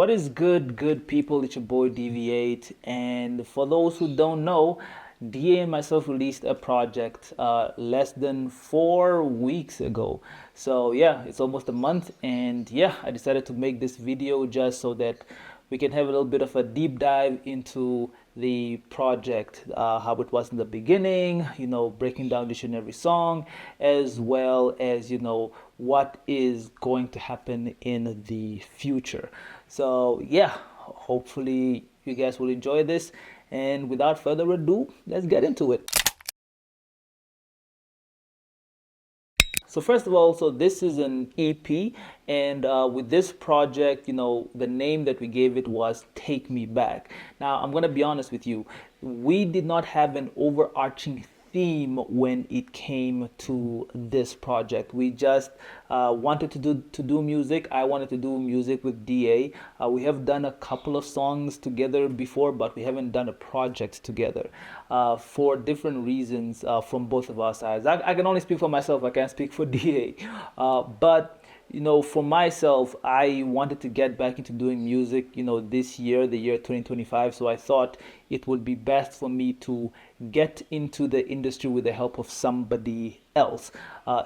What is good people? It's your boy DV8, and for those who don't know, DA and myself released a project less than 4 weeks ago. So yeah, it's almost a month, and yeah, I decided to make this video just so that we can have a little bit of a deep dive into the project, how it was in the beginning, breaking down each and every song, as well as, what is going to happen in the future. So, yeah, hopefully you guys will enjoy this. And without further ado, let's get into it. So first of all, so this is an EP, and with this project, the name that we gave it was Take Me Back. Now, I'm gonna be honest with you, we did not have an overarching theme when it came to this project. We just wanted to do music. I wanted to do music with DA. We have done a couple of songs together before, but we haven't done a project together for different reasons from both of our sides. I can only speak for myself. I can't speak for DA. But for myself, I wanted to get back into doing music, this year, the year 2025. So I thought it would be best for me to get into the industry with the help of somebody else.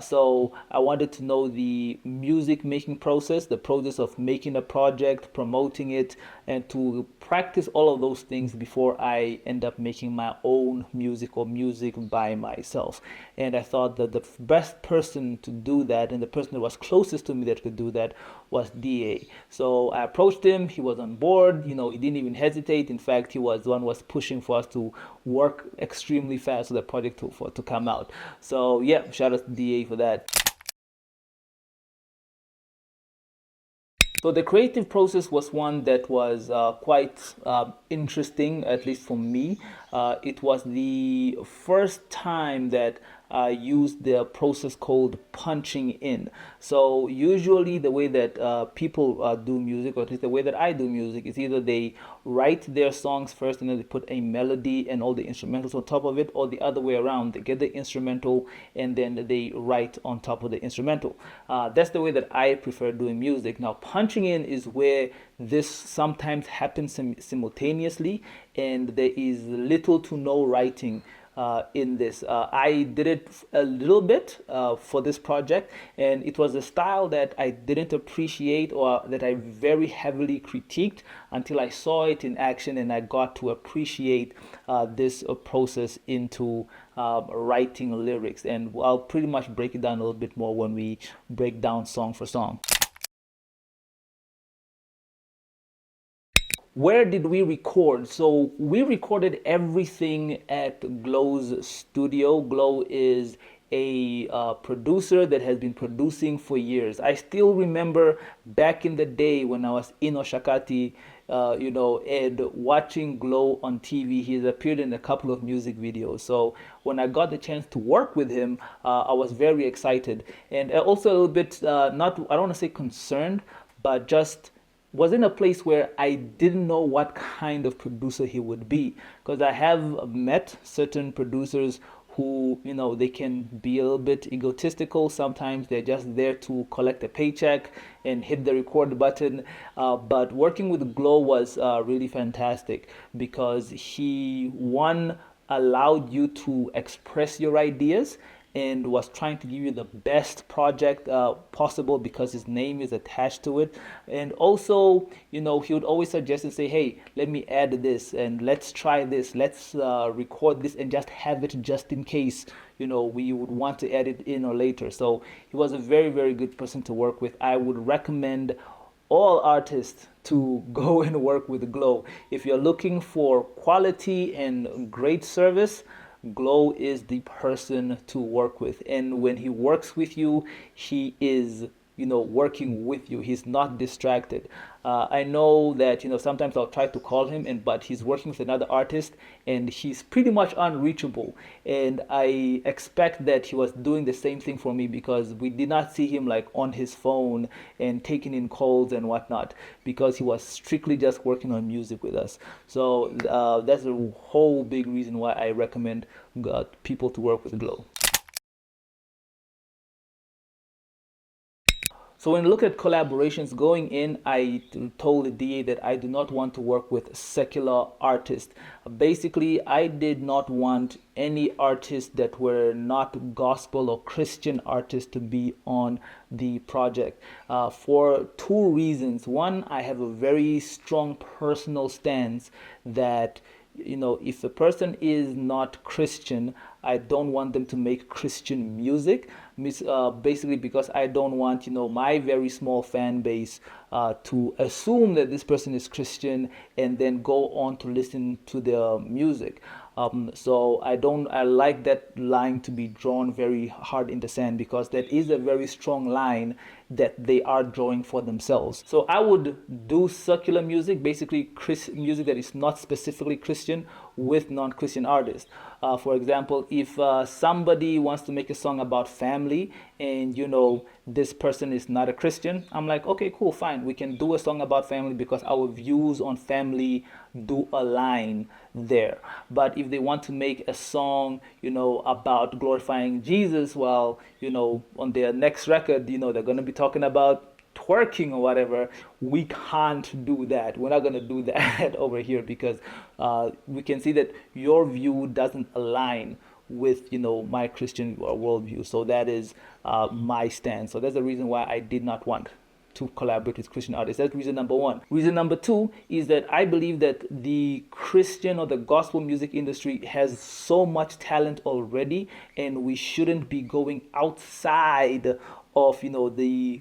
So I wanted to know the music making process, the process of making a project, promoting it, and to practice all of those things before I end up making my own music or music by myself. And I thought that the best person to do that, and the person that was closest to me that could do that, was DA. So I approached him. He was on board. He didn't even hesitate. In fact, he was the one who was pushing for us to work extremely fast for the project to come out. So yeah, shout out to DA for that. So the creative process was one that was quite interesting, at least for me. It was the first time that I used the process called punching in. So usually the way that people do music, or at least the way that I do music, is either they write their songs first and then they put a melody and all the instrumentals on top of it, or the other way around. They get the instrumental and then they write on top of the instrumental. That's the way that I prefer doing music. Now, punching in is where this sometimes happens simultaneously, and there is little to no writing in this. I did it a little bit for this project, and it was a style that I didn't appreciate, or that I very heavily critiqued, until I saw it in action and I got to appreciate this process into writing lyrics. And I'll pretty much break it down a little bit more when we break down song for song. Where did we record? So we recorded everything at Glow's studio. Glow is a producer that has been producing for years. I still remember back in the day when I was in Oshakati, and watching Glow on TV. He's appeared in a couple of music videos. So when I got the chance to work with him, I was very excited, and also a little bit not, I don't want to say concerned, but just was in a place where I didn't know what kind of producer he would be, because I have met certain producers who, they can be a little bit egotistical. Sometimes they're just there to collect a paycheck and hit the record button. But working with Glow was really fantastic, because he, one, allowed you to express your ideas and was trying to give you the best project possible, because his name is attached to it. And also, he would always suggest and say, hey, let me add this, and let's try this, let's record this, and just have it just in case we would want to add it in or later. So he was a very, very good person to work with. I would recommend all artists to go and work with Glow. If you're looking for quality and great service, Glow is the person to work with. And when he works with you, he is, working with you. He's not distracted. I know that, sometimes I'll try to call him, but he's working with another artist and he's pretty much unreachable. And I expect that he was doing the same thing for me, because we did not see him like on his phone and taking in calls and whatnot, because he was strictly just working on music with us. So that's a whole big reason why I recommend people to work with Glow. So when you look at collaborations going in, I told the DA that I do not want to work with secular artists. Basically, I did not want any artists that were not gospel or Christian artists to be on the project for two reasons. One, I have a very strong personal stance that if the person is not Christian, I don't want them to make Christian music. Basically, because I don't want my very small fan base to assume that this person is Christian and then go on to listen to their music. So I like that line to be drawn very hard in the sand, because that is a very strong line that they are drawing for themselves. So I would do secular music, basically music that is not specifically Christian, with non-Christian artists. For example, if somebody wants to make a song about family and this person is not a Christian, I'm like, okay, cool, fine, we can do a song about family because our views on family do align there. But if they want to make a song about glorifying Jesus, well, on their next record, they're going to be talking about twerking or whatever. We can't do that. We're not going to do that over here, because we can see that your view doesn't align with my Christian worldview. So that is my stance. So that's the reason why I did not want to collaborate with Christian artists. That's reason number one. Reason number two is that I believe that the Christian or the gospel music industry has so much talent already, and we shouldn't be going outside of the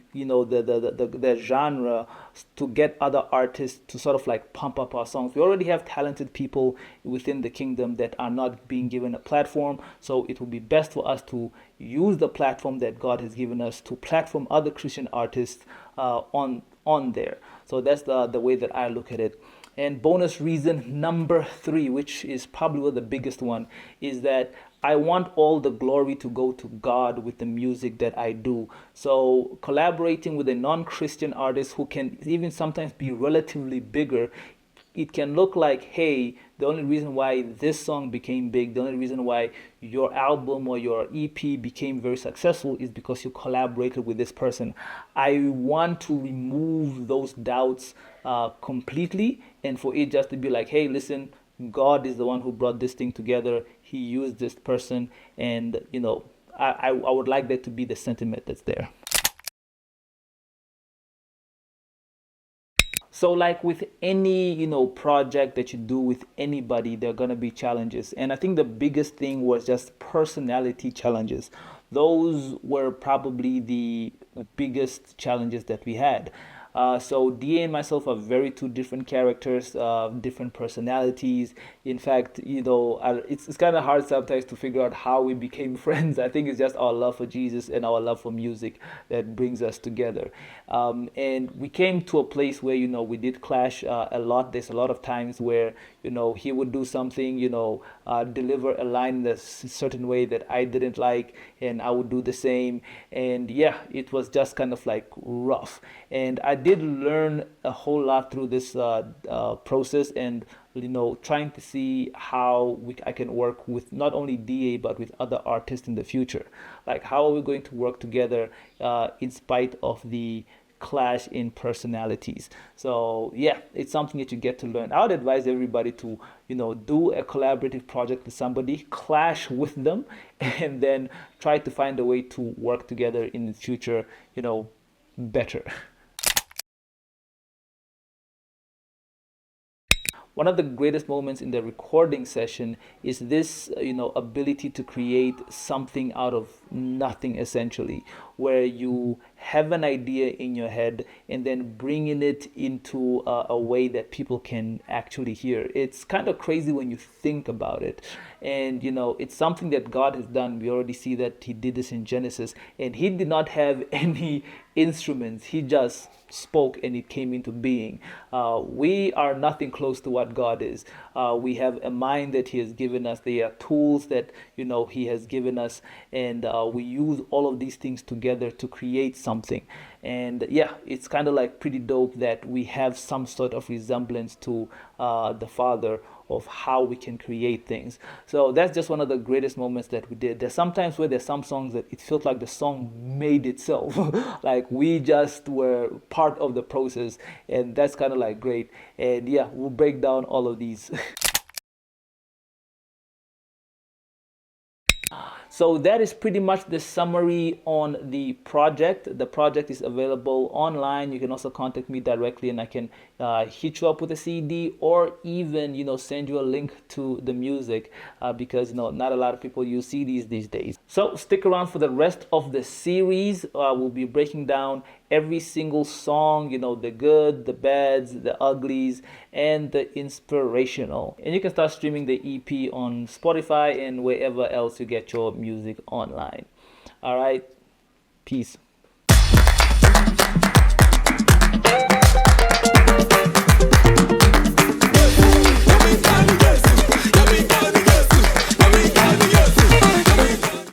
genre to get other artists to sort of like pump up our songs. We already have talented people within the kingdom that are not being given a platform, so it would be best for us to use the platform that God has given us to platform other Christian artists on there. So that's the way that I look at it. And bonus reason number three, which is probably the biggest one, is that I want all the glory to go to God with the music that I do. So collaborating with a non-Christian artist who can even sometimes be relatively bigger, it can look like, hey, the only reason why this song became big, the only reason why your album or your EP became very successful is because you collaborated with this person. I want to remove those doubts completely, and for it just to be like, hey, listen, God is the one who brought this thing together. He used this person, and I would like that to be the sentiment that's there. So like with any, project that you do with anybody, there are going to be challenges. And I think the biggest thing was just personality challenges. Those were probably the biggest challenges that we had. So DA and myself are very two different characters, different personalities. In fact, it's kind of hard sometimes to figure out how we became friends. I think it's just our love for Jesus and our love for music that brings us together. And we came to a place where, we did clash a lot. There's a lot of times where, he would do something, deliver a line in a certain way that I didn't like, and I would do the same. And yeah, it was just kind of like rough. And I did learn a whole lot through this process, and trying to see how I can work with not only DA but with other artists in the future. Like, how are we going to work together in spite of the clash in personalities? So yeah, it's something that you get to learn. I would advise everybody to do a collaborative project with somebody, clash with them, and then try to find a way to work together in the future better. One of the greatest moments in the recording session is this, ability to create something out of nothing, essentially, where you have an idea in your head and then bringing it into a way that people can actually hear. It's kind of crazy when you think about it. And, it's something that God has done. We already see that he did this in Genesis, and he did not have any instruments. He just spoke and it came into being. We are nothing close to what God is. We have a mind that he has given us. There are tools that he has given us, and we use all of these things together to create something something. And yeah, it's kind of like pretty dope that we have some sort of resemblance to the Father, of how we can create things. So that's just one of the greatest moments that we did. There's sometimes where there's some songs that it feels like the song made itself, like we just were part of the process, and that's kind of like great. And yeah, we'll break down all of these. So that is pretty much the summary on the project. The project is available online. You can also contact me directly, and I can hit you up with a CD, or even send you a link to the music, because not a lot of people use CDs these days. So stick around for the rest of the series. We'll be breaking down every single song, the good, the bads, the uglies, and the inspirational. And you can start streaming the EP on Spotify and wherever else you get your music online. All right, peace.